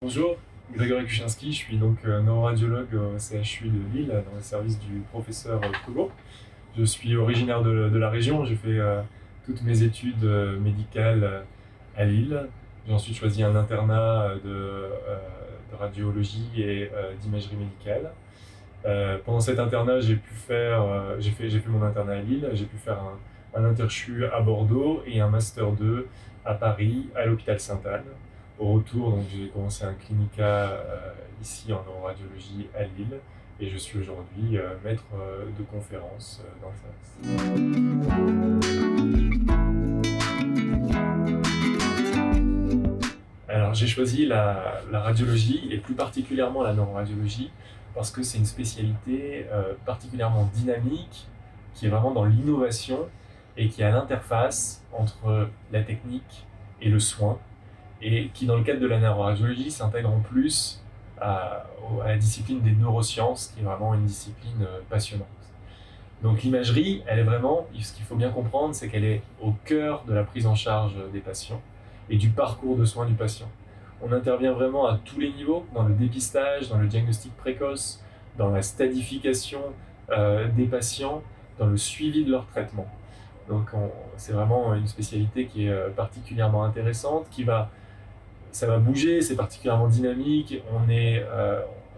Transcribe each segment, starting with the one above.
Bonjour, Grégory Kuchinski, je suis donc neuroradiologue au CHU de Lille dans le service du professeur Kogo. Je suis originaire de la région, j'ai fait toutes mes études médicales à Lille. J'ai ensuite choisi un internat de radiologie et d'imagerie médicale. Pendant cet internat, j'ai fait mon internat à Lille, j'ai pu faire un interchu à Bordeaux et un master 2 à Paris, à l'hôpital Sainte-Anne. Au retour, donc, j'ai commencé un clinica ici en neuroradiologie à Lille et je suis aujourd'hui maître de conférence dans le service. Alors j'ai choisi la radiologie et plus particulièrement la neuroradiologie parce que c'est une spécialité particulièrement dynamique qui est vraiment dans l'innovation et qui est à l'interface entre la technique et le soin et qui dans le cadre de la neuroradiologie s'intègre en plus à la discipline des neurosciences qui est vraiment une discipline passionnante. Donc l'imagerie, elle est vraiment, ce qu'il faut bien comprendre, c'est qu'elle est au cœur de la prise en charge des patients et du parcours de soins du patient. On intervient vraiment à tous les niveaux, dans le dépistage, dans le diagnostic précoce, dans la stadification des patients, dans le suivi de leur traitement. Donc c'est vraiment une spécialité qui est particulièrement intéressante, ça va bouger, c'est particulièrement dynamique, on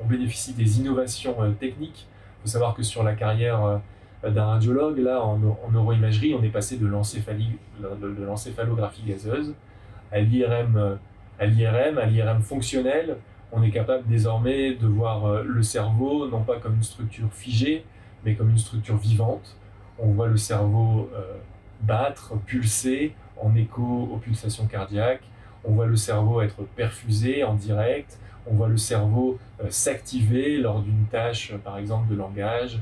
bénéficie des innovations techniques. Il faut savoir que sur la carrière d'un radiologue, là, en neuroimagerie, on est passé de l'encéphalographie gazeuse à l'IRM fonctionnel. On est capable désormais de voir le cerveau, non pas comme une structure figée, mais comme une structure vivante. On voit le cerveau battre, pulser, en écho aux pulsations cardiaques. On voit le cerveau être perfusé en direct. On voit le cerveau s'activer lors d'une tâche, par exemple, de langage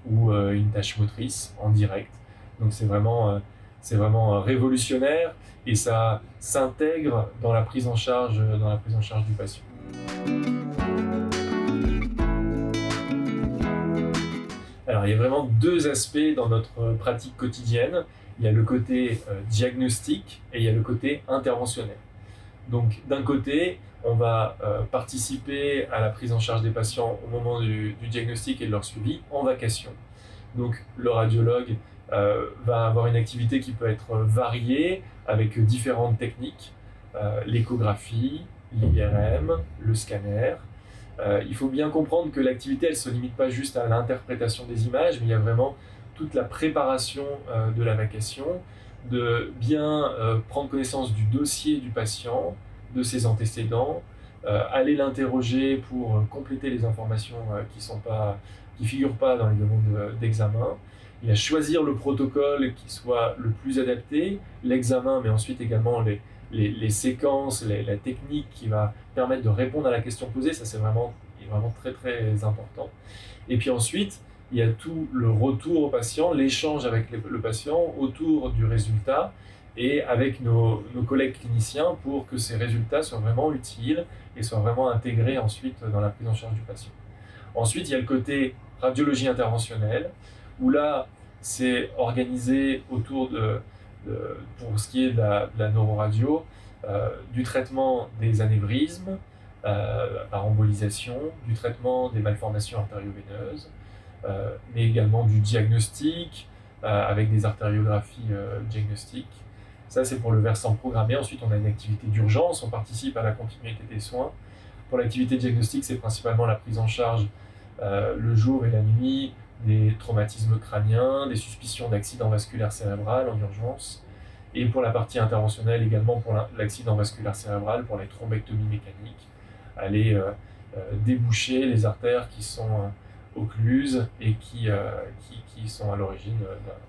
ou une tâche motrice en direct. Donc c'est vraiment révolutionnaire et ça s'intègre dans la prise en charge du patient. Alors il y a vraiment deux aspects dans notre pratique quotidienne. Il y a le côté diagnostic et il y a le côté interventionnel. Donc d'un côté, on va participer à la prise en charge des patients au moment du diagnostic et de leur suivi en vacation. Donc le radiologue va avoir une activité qui peut être variée avec différentes techniques, l'échographie, l'IRM, le scanner. Il faut bien comprendre que l'activité, elle ne se limite pas juste à l'interprétation des images, mais il y a vraiment toute la préparation de la vacation, de bien prendre connaissance du dossier du patient, de ses antécédents, aller l'interroger pour compléter les informations qui figurent pas dans les demandes d'examen. Il y a choisir le protocole qui soit le plus adapté, l'examen, mais ensuite également les séquences, la technique qui va permettre de répondre à la question posée. Ça, c'est vraiment très très important. Et puis ensuite, il y a tout le retour au patient, l'échange avec le patient autour du résultat et avec nos collègues cliniciens pour que ces résultats soient vraiment utiles et soient vraiment intégrés ensuite dans la prise en charge du patient. Ensuite, il y a le côté radiologie interventionnelle, où là, c'est organisé autour pour ce qui est de la neuroradio, du traitement des anévrismes par embolisation, du traitement des malformations artério-veineuses, mais également du diagnostic avec des artériographies diagnostiques. Ça, c'est pour le versant programmé. Ensuite, on a une activité d'urgence, on participe à la continuité des soins. Pour l'activité diagnostique, c'est principalement la prise en charge le jour et la nuit des traumatismes crâniens, des suspicions d'accident vasculaire cérébral en urgence. Et pour la partie interventionnelle, également pour l'accident vasculaire cérébral, pour les thrombectomies mécaniques, aller déboucher les artères qui sont occluses et qui sont à l'origine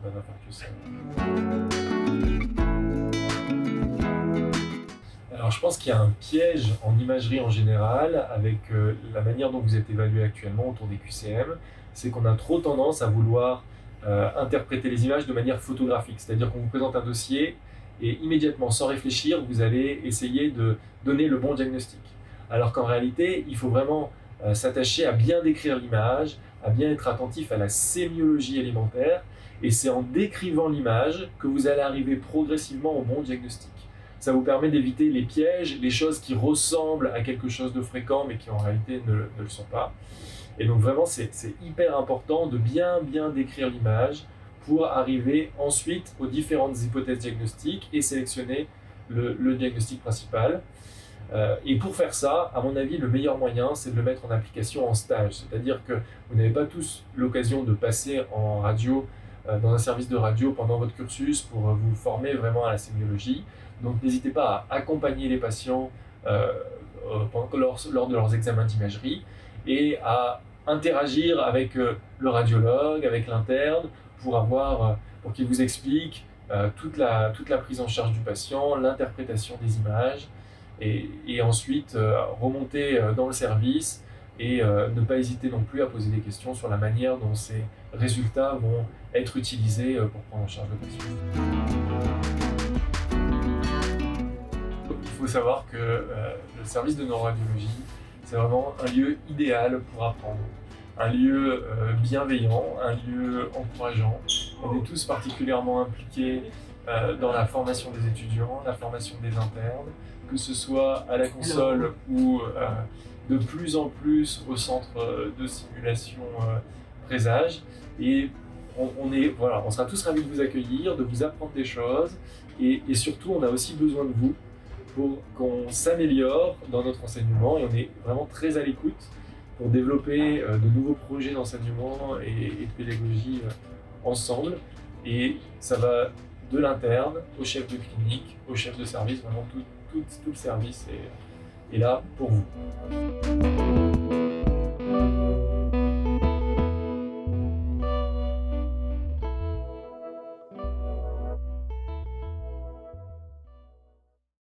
d'un infarctus cérébrale. Alors je pense qu'il y a un piège en imagerie en général avec la manière dont vous êtes évalué actuellement autour des QCM, c'est qu'on a trop tendance à vouloir interpréter les images de manière photographique, c'est-à-dire qu'on vous présente un dossier et immédiatement, sans réfléchir, vous allez essayer de donner le bon diagnostic. Alors qu'en réalité, il faut vraiment s'attacher à bien décrire l'image, à bien être attentif à la sémiologie alimentaire, et c'est en décrivant l'image que vous allez arriver progressivement au bon diagnostic. Ça vous permet d'éviter les pièges, les choses qui ressemblent à quelque chose de fréquent mais qui en réalité ne le sont pas. Et donc vraiment, c'est hyper important de bien décrire l'image pour arriver ensuite aux différentes hypothèses diagnostiques et sélectionner le diagnostic principal. Et pour faire ça, à mon avis, le meilleur moyen, c'est de le mettre en application en stage. C'est-à-dire que vous n'avez pas tous l'occasion de passer en radio, dans un service de radio pendant votre cursus pour vous former vraiment à la sémiologie. Donc n'hésitez pas à accompagner les patients lors de leurs examens d'imagerie et à interagir avec le radiologue, avec l'interne, pour qu'il vous explique toute la prise en charge du patient, l'interprétation des images, et ensuite remonter dans le service et ne pas hésiter non plus à poser des questions sur la manière dont ces résultats vont être utilisés pour prendre en charge le patient. Il faut savoir que le service de neuroradiologie, c'est vraiment un lieu idéal pour apprendre. Un lieu bienveillant, un lieu encourageant. On est tous particulièrement impliqués dans la formation des étudiants, la formation des internes, que ce soit à la console ou de plus en plus au centre de simulation Présage. Et on sera tous ravis de vous accueillir, de vous apprendre des choses, et surtout on a aussi besoin de vous pour qu'on s'améliore dans notre enseignement, et on est vraiment très à l'écoute pour développer de nouveaux projets d'enseignement et de pédagogie ensemble. Et ça va de l'interne au chef de clinique, au chef de service, vraiment tout le service est là pour vous.